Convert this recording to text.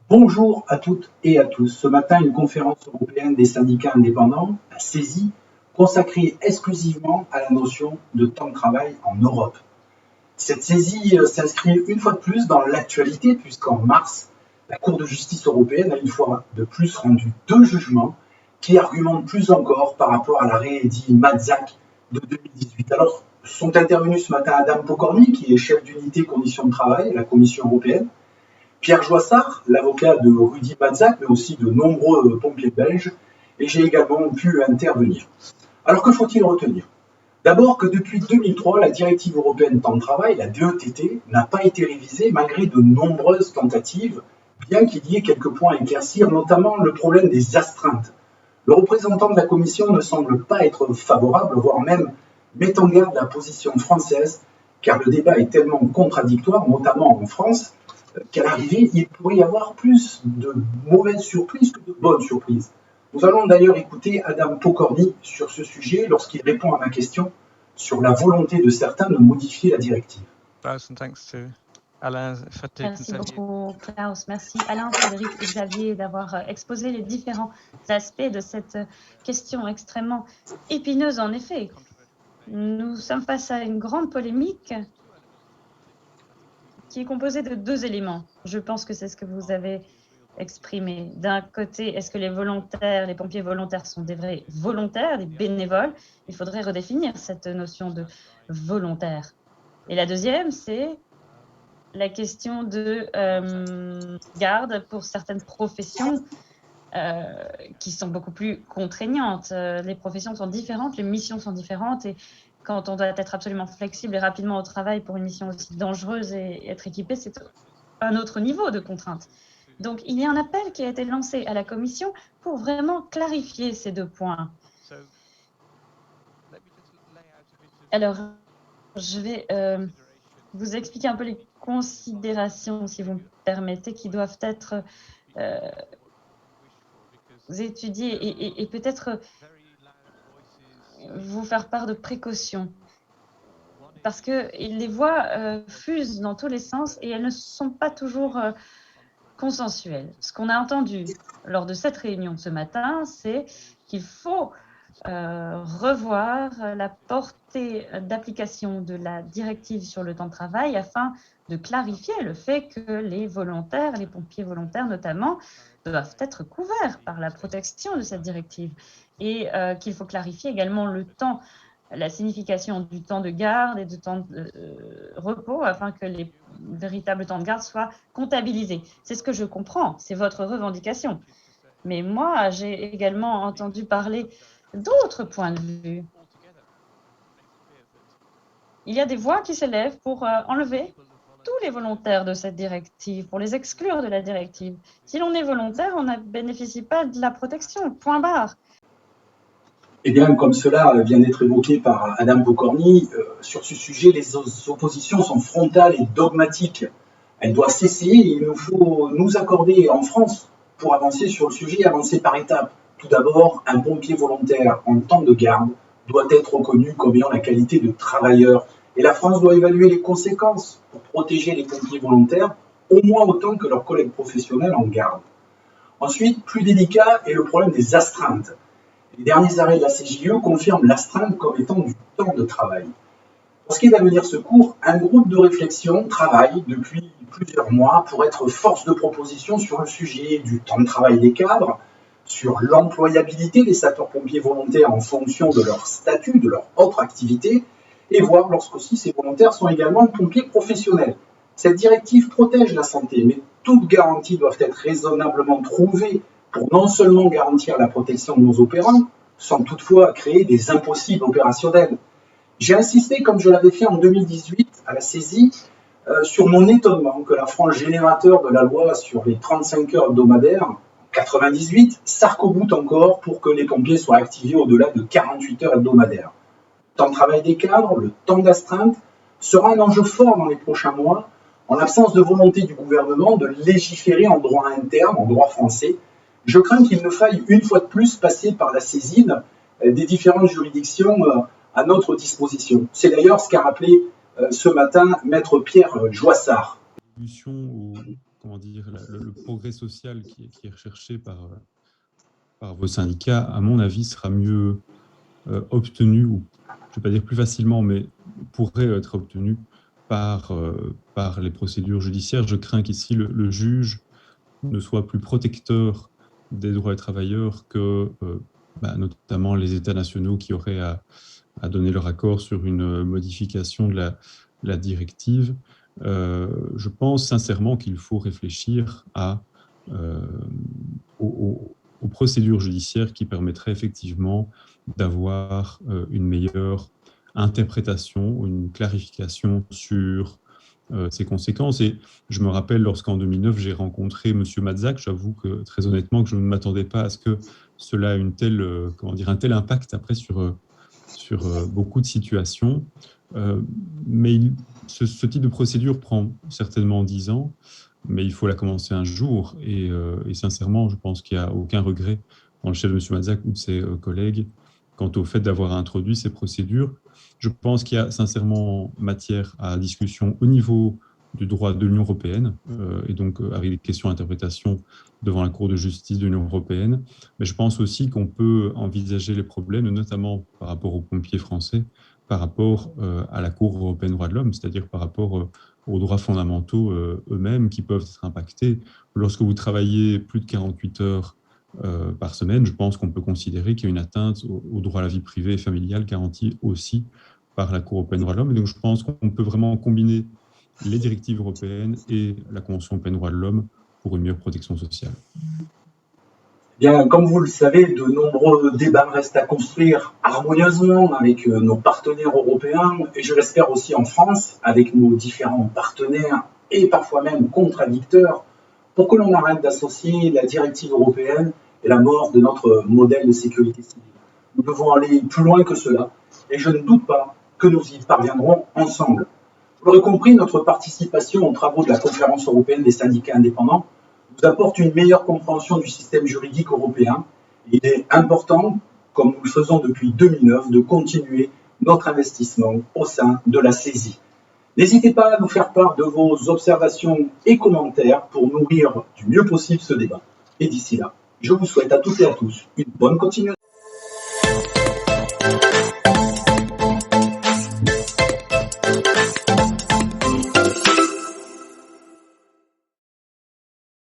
Bonjour à toutes et à tous. Ce matin, une conférence européenne des syndicats indépendants, la CESI, consacrée exclusivement à la notion de temps de travail en Europe. Cette saisie s'inscrit une fois de plus dans l'actualité puisqu'en mars, la Cour de justice européenne a une fois de plus rendu deux jugements qui argumentent plus encore par rapport à l'arrêt dit Matzak de 2018. Alors, sont intervenus ce matin Adam Pokorny, qui est chef d'unité conditions de travail à la Commission européenne, Pierre Joissard, l'avocat de Rudy Matzak, mais aussi de nombreux pompiers belges, et j'ai également pu intervenir. Alors que faut-il retenir? D'abord que depuis 2003, la directive européenne temps de travail, la DETT, n'a pas été révisée malgré de nombreuses tentatives, bien qu'il y ait quelques points à éclaircir, notamment le problème des astreintes. Le représentant de la Commission ne semble pas être favorable, voire même met en garde la position française, car le débat est tellement contradictoire, notamment en France, qu'à l'arrivée, il pourrait y avoir plus de mauvaises surprises que de bonnes surprises. Nous allons d'ailleurs écouter Adam Pokorny sur ce sujet lorsqu'il répond à ma question sur la volonté de certains de modifier la directive. Merci beaucoup, Klaus. Merci Alain, Frédéric et Xavier d'avoir exposé les différents aspects de cette question extrêmement épineuse. En effet, nous sommes face à une grande polémique qui est composée de deux éléments. Je pense que c'est ce que vous avez exprimé. D'un côté, est-ce que les pompiers volontaires sont des vrais volontaires, des bénévoles? Il faudrait redéfinir cette notion de volontaire. Et la deuxième, c'est la question de garde pour certaines professions qui sont beaucoup plus contraignantes. Les professions sont différentes, les missions sont différentes, et quand on doit être absolument flexible et rapidement au travail pour une mission aussi dangereuse et être équipé, c'est un autre niveau de contrainte. Donc, il y a un appel qui a été lancé à la Commission pour vraiment clarifier ces deux points. Alors, je vais vous expliquer un peu les considérations, si vous me permettez, qui doivent être étudiées et peut-être vous faire part de précautions. Parce que les voix fusent dans tous les sens et elles ne sont pas toujours consensuelles. Ce qu'on a entendu lors de cette réunion ce matin, c'est qu'il faut revoir la portée d'application de la directive sur le temps de travail afin de clarifier le fait que les volontaires, les pompiers volontaires notamment, doivent être couverts par la protection de cette directive et qu'il faut clarifier également le temps, la signification du temps de garde et du temps de repos afin que les véritables temps de garde soient comptabilisés. C'est ce que je comprends, c'est votre revendication. Mais moi, j'ai également entendu parler d'autres points de vue. Il y a des voix qui s'élèvent pour enlever tous les volontaires de cette directive, pour les exclure de la directive. Si l'on est volontaire, on ne bénéficie pas de la protection, point barre. Eh bien, comme cela vient d'être évoqué par Adam Pokorny, sur ce sujet, les oppositions sont frontales et dogmatiques. Elles doivent cesser et il nous faut nous accorder en France pour avancer sur le sujet, avancer par étapes. Tout d'abord, un pompier volontaire en temps de garde doit être reconnu comme ayant la qualité de travailleur. Et la France doit évaluer les conséquences pour protéger les pompiers volontaires au moins autant que leurs collègues professionnels en garde. Ensuite, plus délicat est le problème des astreintes. Les derniers arrêts de la CJE confirment l'astreinte comme étant du temps de travail. Pour ce qui est d'Avenir Secours, un groupe de réflexion travaille depuis plusieurs mois pour être force de proposition sur le sujet du temps de travail des cadres, sur l'employabilité des sapeurs-pompiers volontaires en fonction de leur statut, de leur autre activité, et voir lorsqu'aussi ces volontaires sont également pompiers professionnels. Cette directive protège la santé, mais toutes garanties doivent être raisonnablement trouvées pour non seulement garantir la protection de nos opérants, sans toutefois créer des impossibles opérationnels. J'ai insisté, comme je l'avais fait en 2018 à la saisie, sur mon étonnement que la France générateur de la loi sur les 35 heures hebdomadaires, en 98, s'arc-boute encore pour que les pompiers soient activés au-delà de 48 heures hebdomadaires. Le temps de travail des cadres, le temps d'astreinte, sera un enjeu fort dans les prochains mois, en l'absence de volonté du gouvernement de légiférer en droit interne, en droit français. Je crains qu'il ne faille une fois de plus passer par la saisine des différentes juridictions à notre disposition. C'est d'ailleurs ce qu'a rappelé ce matin Maître Pierre Joissard. Au comment dire, le progrès social qui est recherché par vos syndicats, à mon avis, sera mieux obtenu, ou je ne vais pas dire plus facilement, mais pourrait être obtenu par les procédures judiciaires. Je crains qu'ici, le juge ne soit plus protecteur des droits des travailleurs que notamment les États nationaux qui auraient à donner leur accord sur une modification de la directive. Je pense sincèrement qu'il faut réfléchir aux procédures judiciaires qui permettraient effectivement d'avoir une meilleure interprétation ou une clarification sur ses conséquences. Et je me rappelle lorsqu'en 2009, j'ai rencontré M. Matzak, j'avoue que très honnêtement que je ne m'attendais pas à ce que cela ait un tel impact après sur beaucoup de situations. Mais ce type de procédure prend certainement 10 ans, mais il faut la commencer un jour. Et sincèrement, je pense qu'il n'y a aucun regret dans le chef de M. Matzak ou de ses collègues quant au fait d'avoir introduit ces procédures. Je pense qu'il y a sincèrement matière à discussion au niveau du droit de l'Union européenne, et donc avec des questions d'interprétation devant la Cour de justice de l'Union européenne. Mais je pense aussi qu'on peut envisager les problèmes, notamment par rapport aux pompiers français, par rapport à la Cour européenne des droits de l'homme, c'est-à-dire par rapport aux droits fondamentaux eux-mêmes qui peuvent être impactés. Lorsque vous travaillez plus de 48 heures par semaine, je pense qu'on peut considérer qu'il y a une atteinte au droit à la vie privée et familiale garantie aussi par la Cour européenne des droits de l'homme. Et donc, je pense qu'on peut vraiment combiner les directives européennes et la Convention européenne des droits de l'homme pour une meilleure protection sociale. Bien, comme vous le savez, de nombreux débats restent à construire harmonieusement avec nos partenaires européens et je l'espère aussi en France, avec nos différents partenaires et parfois même contradicteurs, pour que l'on arrête d'associer la directive européenne et la mort de notre modèle de sécurité civile. Nous devons aller plus loin que cela et je ne doute pas que nous y parviendrons ensemble. Vous l'aurez compris, notre participation aux travaux de la Conférence européenne des syndicats indépendants nous apporte une meilleure compréhension du système juridique européen. Il est important, comme nous le faisons depuis 2009, de continuer notre investissement au sein de la CESI. N'hésitez pas à nous faire part de vos observations et commentaires pour nourrir du mieux possible ce débat. Et d'ici là, je vous souhaite à toutes et à tous une bonne continuation.